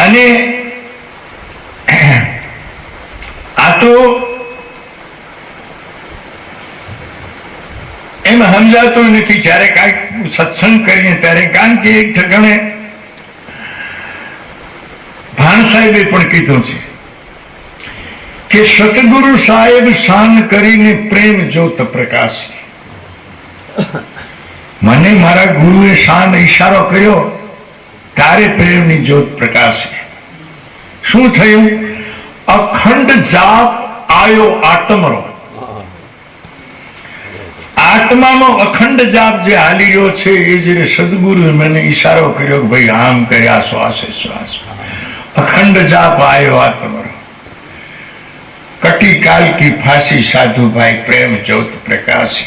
અને આ તો એમ સમજાતું નથી જયારે કાંઈક સત્સંગ કરીએ ત્યારે, કારણ કે એક ઠકાણે ભાણ સાહેબે પણ કીધું છે કે સતગુરુ સાહેબ શાન કરીને પ્રેમ જ્યોત પ્રકાશ. મને મારા ગુરુએ શાન ઈશારો કર્યો ત્યારે પ્રેમની જ્યોત પ્રકાશ. શું થયું? અખંડ જાપ આયો આત્મરો. આત્માનો અખંડ જાપ જે હાલી રહ્યો છે એ જે સદગુરુએ મને ઈશારો કર્યો કે ભાઈ આમ કર્યા શ્વાસે શ્વાસ. અખંડ જાપ આયો આત્મરો. कटी काल की फांसी साधु भाई प्रेम ज्योत प्रकाशी.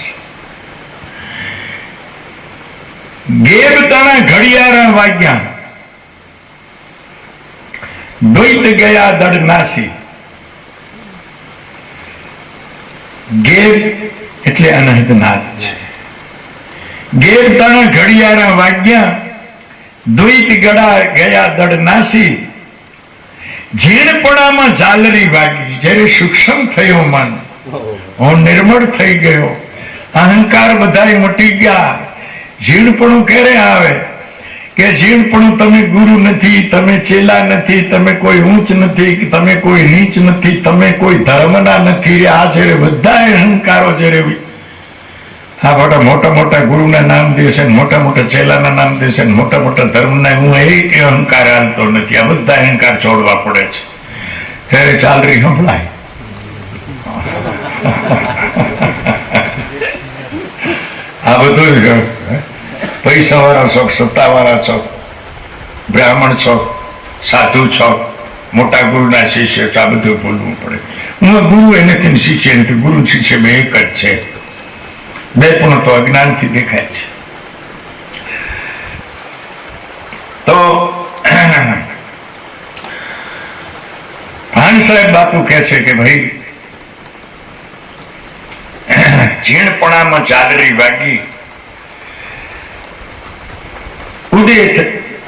गेब तना घड़ियारा वाग्या द्वैत गया दड़ नासी. गेब એટલે અનહદનાદ છે. ગેર તણ ઘડિયાળા વાગ્યા દ્વૈત ગયા દડ નાસી. ઝીણપણામાં ઝાલરી વાગી. જ્યારે સૂક્ષ્મ થયો મન, હું નિર્મળ થઈ ગયો, અહંકાર બધાય મટી ગયા. ઝીણપણું ક્યારે આવે? કે ઝીણપણું તમે ગુરુ નથી, તમે ચેલા નથી, તમે કોઈ ઊંચ નથી, તમે કોઈ નીચ નથી, તમે કોઈ ધર્મના નથી. આ જ્યારે બધા અહંકારો જ્યારે આ મોટા મોટા ગુરુના નામ દેશે, મોટા મોટા ચેલાના નામ દેશે, મોટા મોટા ધર્મના, હું એક અહંકાર હાલતો નથી. આ બધા અહંકાર છોડવા પડે છે ત્યારે ચાલરી સંભળાય. આ બધું પૈસા વાળા છો, સત્તા વાળા છો, બ્રાહ્મણ છો, સાધુ છો, મોટા ગુરુના શિષ્ય છો, આ બધું બોલવું પડે. હું ગુરુ એ નથી, શિષ્ય નથી. ગુરુ શિષ્ય બે એક જ છે. બે પણ તો અજ્ઞાનથી દેખાય છે. તો ભાન સાહેબ બાપુ કહે છે કે ભાઈ ઝીણપણામાં ચાલરી વાગી.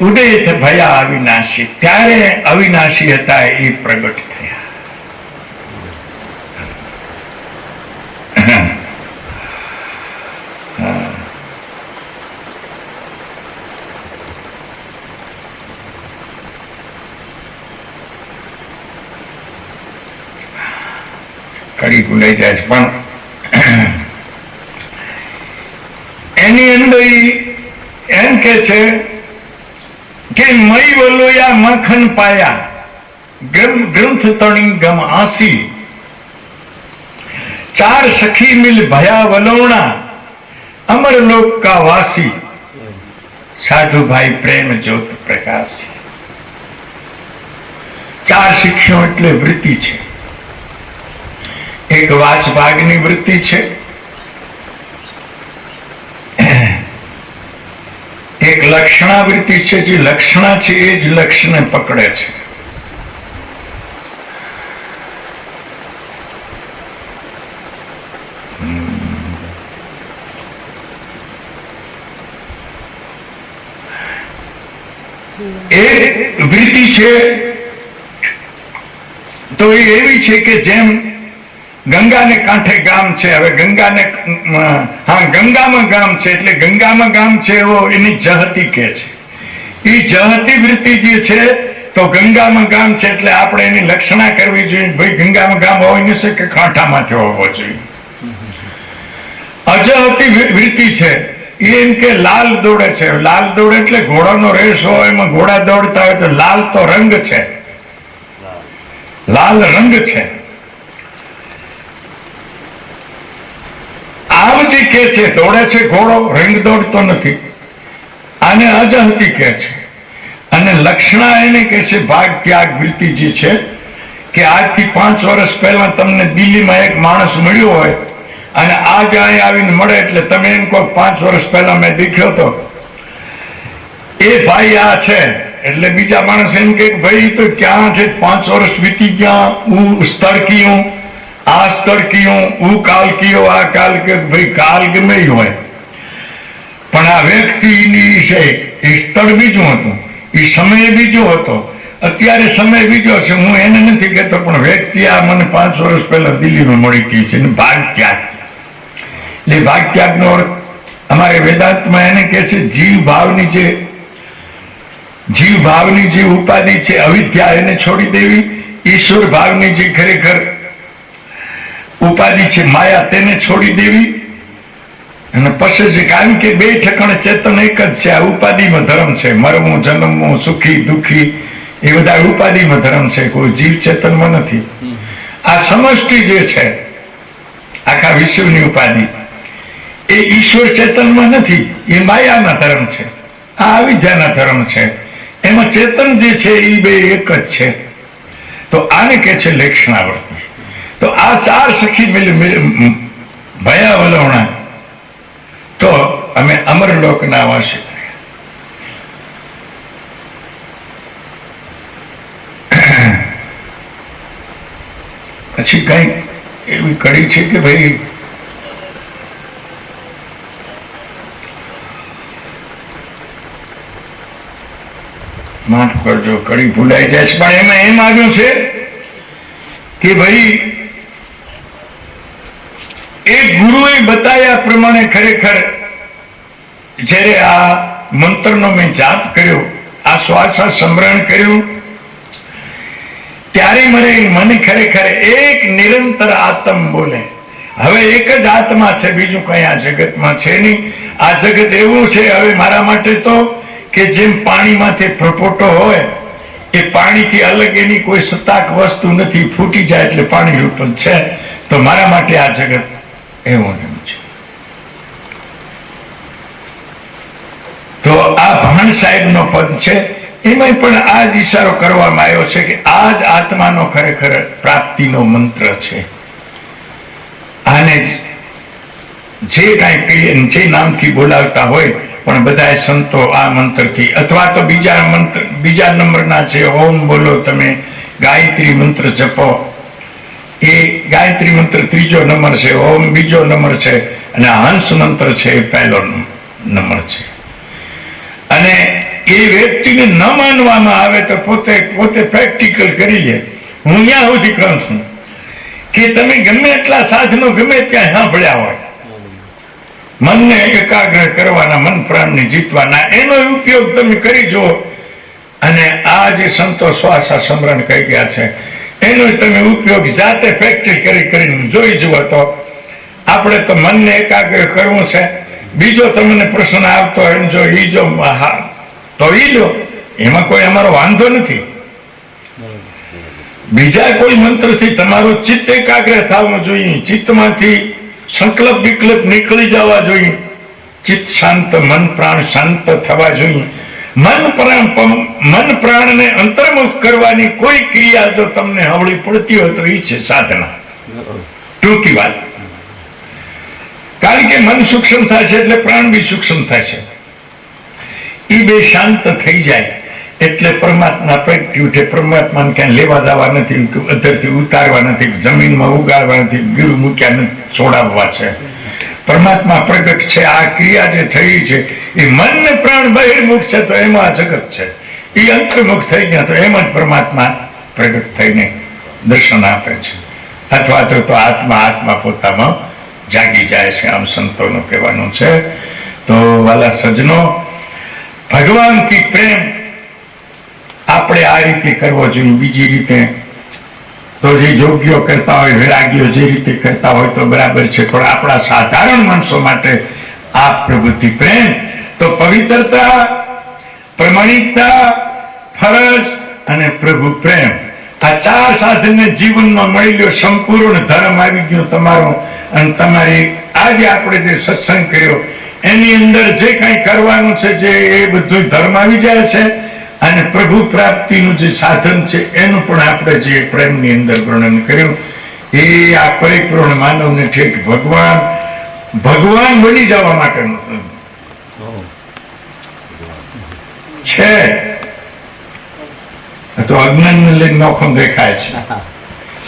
ઉદય ભયા અવિનાશી. ત્યારે અવિનાશી હતા એ પ્રગટ થયા. કડી ભૂલાઈ જાય છે પણ એની અંદર એમ કે છે કે મય વલોયા મખન પાયા, ગ્રંથ તણી ગમ આસી. ચાર સખી મિલ ભયા વલોણા, અમર લોક કા વાસી. સાધુ ભાઈ પ્રેમ જ્યોત પ્રકાશી. ચાર શિક્ષણ એટલે વૃત્તિ છે. એક વાચ ભાગની વૃત્તિ છે, એક લક્ષણા વૃત્તિ છે. જે લક્ષણા છે એ જ લક્ષ્યને પકડે છે. એક વૃત્તિ છે તો એ એવી છે કે જેમ ગંગાને કાંઠે ગામ છે. હવે ગંગાને ગંગામાં ગામ છે એટલે ગંગામાં ગામ છે એવો એની જહતી કે છે. એ જહતી વૃત્તિ જે છે તો ગંગામાં ગામ છે એટલે આપણે એની લક્ષણા કરવી જોઈએ. ભાઈ ગંગામાં ગામ હોઈ ન શકે, કાંઠામાંથી હોવો જોઈએ. અજહતી વૃત્તિ છે એમ કે લાલ દોડે છે. લાલ દોડે એટલે ઘોડાનો રેસ હોય, એમાં ઘોડા દોડતા હોય તો લાલ તો રંગ છે, લાલ રંગ છે. આમ જે કે છે દોડે છે ઘોડો, રંગ દોડતો નથી, આને અજહતી કે છે. અને લક્ષણા એને કે છે ભાગ ત્યાગ વૃત્તિ જે છે કે આજથી 5 વર્ષ પહેલા તમને દિલ્હીમાં એક માણસ મળ્યો હોય અને આજ અહીં આવીને મળે એટલે તમે એમ કહો 5 વર્ષ પહેલા મેં દેખ્યો તો એ ભાઈ આ છે. એટલે બીજા માણસ એમ કે ભાઈ તો ક્યાં છે, 5 વર્ષ વીતી ગયા, હું સ્થળ કયું, આ સ્થળ કયું, હું કાલ કયો, આ કાલ કે ભાઈ કાલ ગમે હોય પણ આ વ્યક્તિની છે એ સ્થળ બીજું હતું, એ સમય બીજો હતો, અત્યારે સમય બીજો છે, હું એને નથી કહેતો, પણ વ્યક્તિ આ મને 5 વર્ષ પહેલા દિલ્હીમાં મળી ગઈ છે, ભાગ ત્યાગ. એટલે ભાગ ત્યાગનો અર્થ અમારે વેદાંતમાં એને કહે છે જીવ ભાવની જે ઉપાધિ છે અવિદ્યા, એને છોડી દેવી. ઈશ્વર ભાવની જે ખરેખર ઉપાધિ છે માયા, તેને છોડી દેવી. અને પછી જે, કારણ કે બે ઠેકાણે ચેતન એક જ છે. આ ઉપાધિમાં ધર્મ છે, મરવું, જન્મવું, સુખી દુઃખી, એ બધા ઉપાધિમાં ધર્મ છે, કોઈ જીવ ચેતનમાં નથી. આ સમષ્ટિ જે છે આખા વિશ્વની ઉપાધિ, એ ઈશ્વર ચેતનમાં નથી, એ માયાના ધર્મ છે, આ અવિદ્યાના ધર્મ છે. એમાં ચેતન જે છે એ બે એક જ છે. તો આને કહે છે લેક્ષણાવૃત્તિ. તો આ 4 સખી ભયા વલવણા, તો અમે અમરલોકના વાસી થયા. પછી કઈ એવી કડી છે કે ભાઈ માફ કરજો, કડી ભૂલાઈ જાય છે, પણ એમાં એમ આવ્યું છે કે ભાઈ એક ગુરુએ બતાવ્યા પ્રમાણે ખરેખર જ્યારે આ મંત્રનો મેં જાપ કર્યો, આ શ્વાસ સમરણ કર્યું, ત્યારે મને ખરેખર એક નિરંતર આત્મ બોલે. હવે એક જ આત્મા છે, બીજું કઈ આ જગતમાં છે નહીં. આ જગત એવું છે હવે મારા માટે તો કે જેમ પાણીમાંથી પ્રપોટો હોય, એ પાણીથી અલગ એની કોઈ સત્તાક વસ્તુ નથી, ફૂટી જાય એટલે પાણી રૂપ છે. તો મારા માટે આ જગત એવું છે. તો આ ભાણ સાહેબનો પદ છે, એમાં પણ આ જ ઈશારો કરવામાં આવ્યો છે કે આ જ આત્માનો ખરેખર પ્રાપ્તિનો મંત્ર છે. આને જે કાંઈ કહીએ, જે નામથી બોલાવતા હોય, પણ બધા સંતો આ મંત્રથી, અથવા તો બીજા નંબરના છે, ઓમ બોલો, તમે ગાયત્રી મંત્ર જપો, એ ગાયત્રી મંત્ર 3જો નંબર છે, ઓમ 2જો નંબર છે, અને હંસ મંત્ર છે એ 1લો નંબર છે. અને એ વ્યક્તિને ન માનવામાં આવે તો પોતે પ્રેક્ટિકલ કરી લે. હું ત્યાં સુધી કહું છું કે તમે ગમે એટલા સાધનો ગમે ત્યાં સાંભળ્યા હોય, મનને એકાગ્ર કરવાના, મન પ્રાણને જીતવાના, એનો ઉપયોગ તમે કરી જુઓ. અને આ જે સંતો શ્વાસ સમરણ કહી ગયા છે, એનો તમે ઉપયોગ જાતે પ્રેક્ટિસ કરીને જોઈ જુઓ. તો આપણે તો મનને એકાગ્ર કરવું છે. બીજો તમને પ્રશ્ન આવતો હોય, જો ઈ જો તો ઈ લો, એમાં કોઈ અમારો વાંધો નથી. બીજા કોઈ મંત્રથી તમારું ચિત્ત એકાગ્ર થવું જોઈએ, ચિત્તમાંથી સંકલ્પ વિકલ્પ નીકળી જવા જોઈએ, ચિત્ત શાંત, મન પ્રાણ શાંત થવા જોઈએ. મન પ્રાણને અંતર્મુખ કરવાની કોઈ ક્રિયા જો તમને હવળી પડતી હોય તો એ છે સાધના. ટૂંકી વાત, કારણ કે મન સૂક્ષ્મ થાય છે એટલે પ્રાણ બી સૂક્ષ્મ થાય છે. એ બે શાંત થઈ જાય એટલે પરમાત્મા પ્રગટી ઉઠે. પરમાત્માને ક્યાંય લેવા દેવા નથી, અધરથી ઉતારવા નથી, જમીનમાં ઉગાડવા નથી, ગીર મૂક્યા નથી, છોડાવવા છે. પરમાત્મા પ્રગટ છે. આ ક્રિયા જે થઈ છે એ મન ને પ્રાણ બહિર્મુખ છે, તો એમાં જગત છે. એ અંતર્મુખ થઈ ગયા તો એમાં જ પરમાત્મા પ્રગટ થઈને દર્શન આપે છે. અથવા તો આત્મા પોતામાં જાગી જાય છે, આમ સંતોનું કહેવાનું છે. તો વાલા સજ્જનો, ભગવાનથી પ્રેમ આપણે આ રીતે કરવો જોઈએ. બીજી રીતે તો જે યોગ્યો કરતા હોય, વૈરાગ્યો જે રીતે કરતા હોય તો બરાબર છે, પણ આપણા સાધારણ માણસો માટે આ પ્રભુતિ પ્રેમ, તો પવિત્રતા, પ્રમાણિકતા, ફરજ અને પ્રભુ પ્રેમ, આ 4 સાધનને જીવનમાં મળી લ્યો, સંપૂર્ણ ધર્મ આવી ગયો તમારો. અને તમારી આજે આપણે જે સત્સંગ કર્યો એની અંદર જે કંઈ કરવાનું છે, જે એ બધું ધર્મ આવી જાય છે. અને પ્રભુ પ્રાપ્તિનું જે સાધન છે એનું પણ આપણે જે પ્રેમની અંદર વર્ણન કર્યું, એ આ પરિપૂર્ણ માનવને ઠેક ભગવાન બની જવા માટેનું છે. તો અજ્ઞાનને લઈને નોખો દેખાય છે.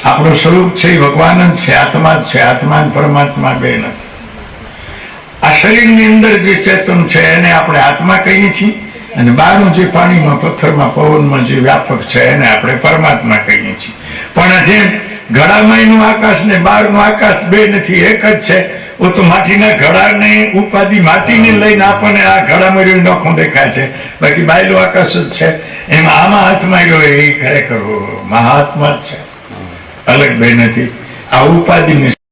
આપણું સ્વરૂપ છે એ ભગવાન જ છે, આત્મા જ છે. આત્મા પરમાત્મા બે નથી. આ શરીરની અંદર જે ચેતન છે એને આપણે આત્મા કહીએ છીએ, અને બહારનું જે પાણીમાં, પથ્થરમાં, પવનમાં જે વ્યાપક છે એને આપણે પરમાત્મા કહીએ છીએ. પણ જેમ ઘડામાંયનું આકાશ ને બહારનું આકાશ બે નથી, એક જ છે. ઓ તો માટીના ઘડાને ઉપાધિ માટીને લઈને આપણને આ ઘડામાં રહ્યું નોખું દેખાય છે, બાકી બાયલું આકાશ જ છે. એમાં આમાં હાથમાં રહ્યો એ ખરેખર મહાત્મા જ છે, અલગ બે નથી. આ ઉપાધિ